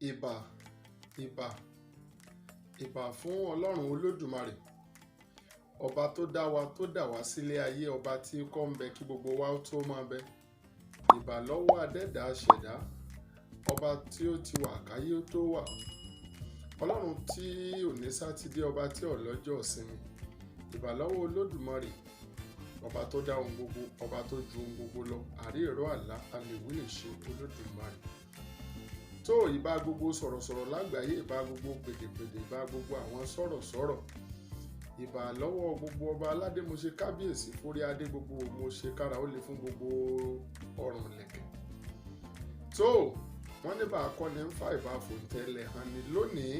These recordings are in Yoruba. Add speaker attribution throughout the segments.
Speaker 1: Ìbà, ìbà, ìbà fún Ọlọ́run Olódùmarè, ọba tó dá wa tó dà wá sílé ayé, ọba tí kọ́ ń bẹ kí gbogbo wa ó tó máa bẹ. Ìbà lọ́wọ́ adẹ́dà ṣẹ̀dá, ọba tí ó ti wà káyé ó tó wà. Ọlọ́run tí ò ní sátidé, ọba tí ò lọ́jọ́ ìsinmi. Ìbà lọ́wọ́ Olódùmarè, ọba tó dá ohun gbogbo, ọba tó ju ohun gbogbo lọ. Àrí ìró àlá, alèwí lè ṣe Olódùmarè. Tó ìbà gbogbo sọ̀rọ̀sọ̀rọ̀ lágbàáyé, ìbà gbogbo pèdèpèdè, ìbà gbogbo àwọn sọ̀rọ̀sọ̀rọ̀. Ìbà lọ́wọ́ gbogbo ọba aládé, mo ṣe kábíyèsí fórí adé gbogbo, mo ṣe kára ó lè fún gbogbo ọrùn lẹ̀kẹ̀. Tó wọ́n ní bá akọni ń fa ìbà fòǹtẹ̀lẹ̀ hàn ní lónìí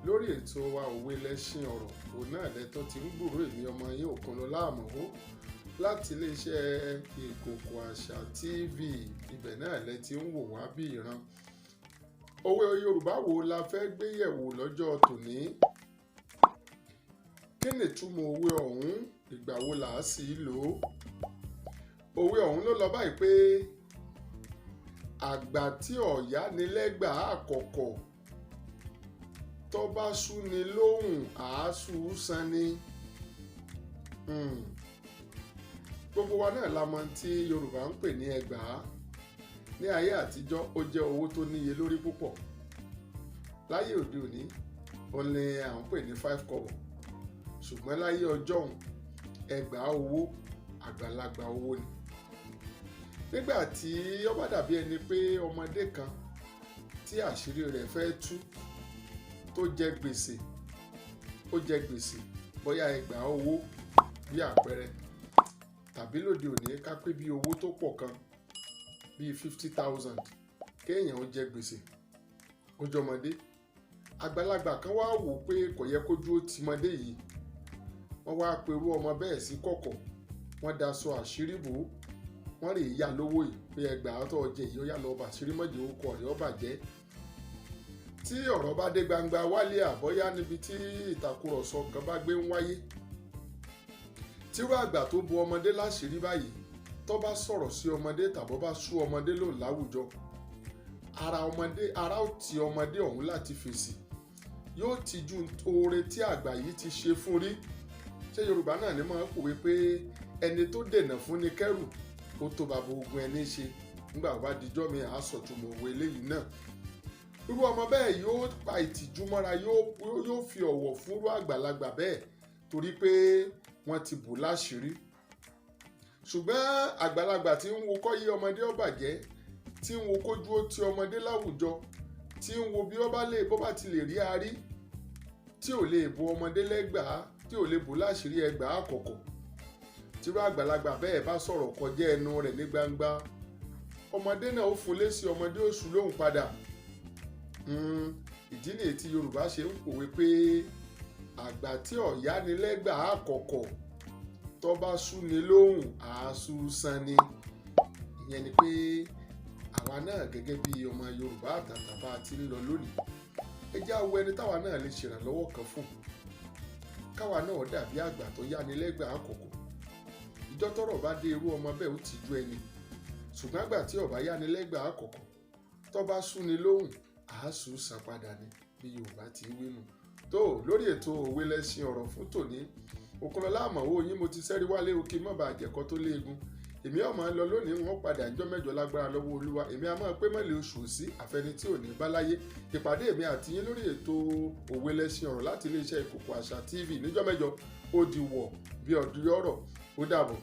Speaker 1: lórí ètò wa òwe lẹ́ṣin ọ̀rọ̀. Òun náà lẹ́tọ́ ti ń gbúròó èmi ọmọ yín Òkunlọ́lá Àmọ̀wó láti iléeṣẹ́ Ìkòkò Àṣà TV. Ibẹ̀ náà lẹ ti ń wò wá bí ìran. Òwe Yorùbá wo la fẹ́ gbé yẹ̀wò lọ́jọ́ tòní? Kí ni ìtumọ̀ òwe ọ̀hún? Ìgbà wo là á sì lò ó? Òwe ọ̀hún ló lọ báyìí pé àgbà tí ọ̀yá ni lẹ́gbàá àkọ́kọ́, tó bá sú ni lóhùn àásù san ni. Gbogbo wa náà la mọ̀ tí Yorùbá ń pè ní ẹgbàá. Ní ayé àtijọ́ ó jẹ́ owó tó níye lórí púpọ̀. Láyé òde òní ó ní à ń pè ní 5 kọ́bọ̀. Ṣùgbọ́n láyé ọjọ́ òun ẹgbàá owó, àgbàlagbà owó ni. Nígbà tí ó bá dàbí ẹni pé ọmọdé kan tí àṣírí rẹ̀ fẹ́ tú tó jẹ gbèsè, bóyá ẹgbàá owó bí àpẹẹrẹ, tàbí lóde òní ká pé bí owó tó pọ̀ kan bíi 50,000 kéèyàn ó jẹ gbèsè ó jọmọdé. Àgbàlagbà kan wá wò pé kò yẹ kójú ó ti mọdé yìí. Wọ́n wá perú ọmọ bẹ́ẹ̀ sí kọ̀kọ̀, wọ́n daṣọ àṣírí bò ó, wọ́n rè yá lówó yìí pé ẹgbàá tó jẹ yìí ó yá lọ bàṣírí mọ́jẹ́ ó kọ ọ̀rẹ́ ó bàjẹ́. Tí ọ̀rọ̀ bá dé gbangba wálé àbọ́yá níbi tí ìtàkùrọ̀sọ kan bá gbé ń wáyé, tírú àgbà tó bu ọmọdé láṣìírí báyìí tó bá sọ̀rọ̀ sí ọmọdé tàbí bá sú ọmọdé lò láwùjọ, ara ó ti ọmọdé ọ̀hún láti fèsì. Yóò ti ju oore tí àgbà yìí ti ṣe fún rí. Ṣé Yorùbá náà ní máa ń pòwe pé ẹni tó dènà fún ni kẹ́rù ó tó bàbá ogun ẹni ṣe. Nígbà wá dijọ́ mi àásọ̀túnmọ̀ òwe eléyìí náà. Irú ọmọ bẹ́ẹ̀ yóò pa ìtìjú mọ́ra, yóò fi ọ̀wọ̀ fúnrú àgbàlagbà bẹ́ẹ̀ torí pé wọ́n ti bò láṣìírí. Ṣùgbọ́n àgbàlagbà tí ń wo kọ́yé ọmọdé ó bàjẹ́, tí ń wo kójú ó ti ọmọdé láwùjọ, tí ń wo bí bó bá ti lè rí arí, tí ò lè bo ọmọdé lẹ́gbàá, tí ò lè bò láṣìírí ẹgbàá àkọ́kọ́. Tírú àgbàlagbà bẹ́ẹ̀ bá sọ̀rọ̀ kọjá ẹnu rẹ̀ ní gbangba, ọmọdé náà ó fún lésì, ọmọdé ó sú lóhùn padà. Ìdí nìyí tí Yorùbá ṣe ń pòwe pé àgbà tí ọ̀yá ni lẹ́gbàá àkọ́kọ́, tó bá sú ni lóhùn àásù san ni. Ìyẹn ni pé àwa náà gẹ́gẹ́ bí ọmọ Yorùbá àtàtà bá ti ń lọ lónìí, ẹ jẹ́ á wo ẹni táwa náà lè ṣèrànlọ́wọ́ kan fún. Káwa náà dàbí àgbà tó yá ni lẹ́gbàá àkọ́kọ́. Ìjọ tọ́rọ̀ bá dé irú ọmọ bẹ́ẹ̀ ó ti ju ẹni. Ṣùgbọ́n àgbà tí ó bá yá ni lẹ́gbàá àkọ́kọ́, tó bá sú ni lóhùn àásù san padà ni, bí Yorùbá ti wí nù. Tó lórí ètò òwe lẹ́ṣin ọ̀rọ̀ fún tòní, Òkunlọ́lá Àmọ̀wó yín mo ti sẹ́rí wálé o kí mọ́ bá àjẹkọ́ tó léegun. Èmi ọmọ lọ lónìí, wọ́n padà ńjọ́ mẹ́jọ lágbára lọ́wọ́ Olúwa. Èmi a máa pé mọ́lẹ̀ oṣù sí àfẹni tí ò ní bá láyé. Ìpàdé èmi àti yín lórí ètò òwe lẹ́ṣin ọ̀rọ̀ láti iléeṣẹ́ Ìkòkò Àṣà TV níjọ́ mẹ́jọ ó di wọ̀ bí ọdún yọ̀rọ̀. Ó dàbọ̀.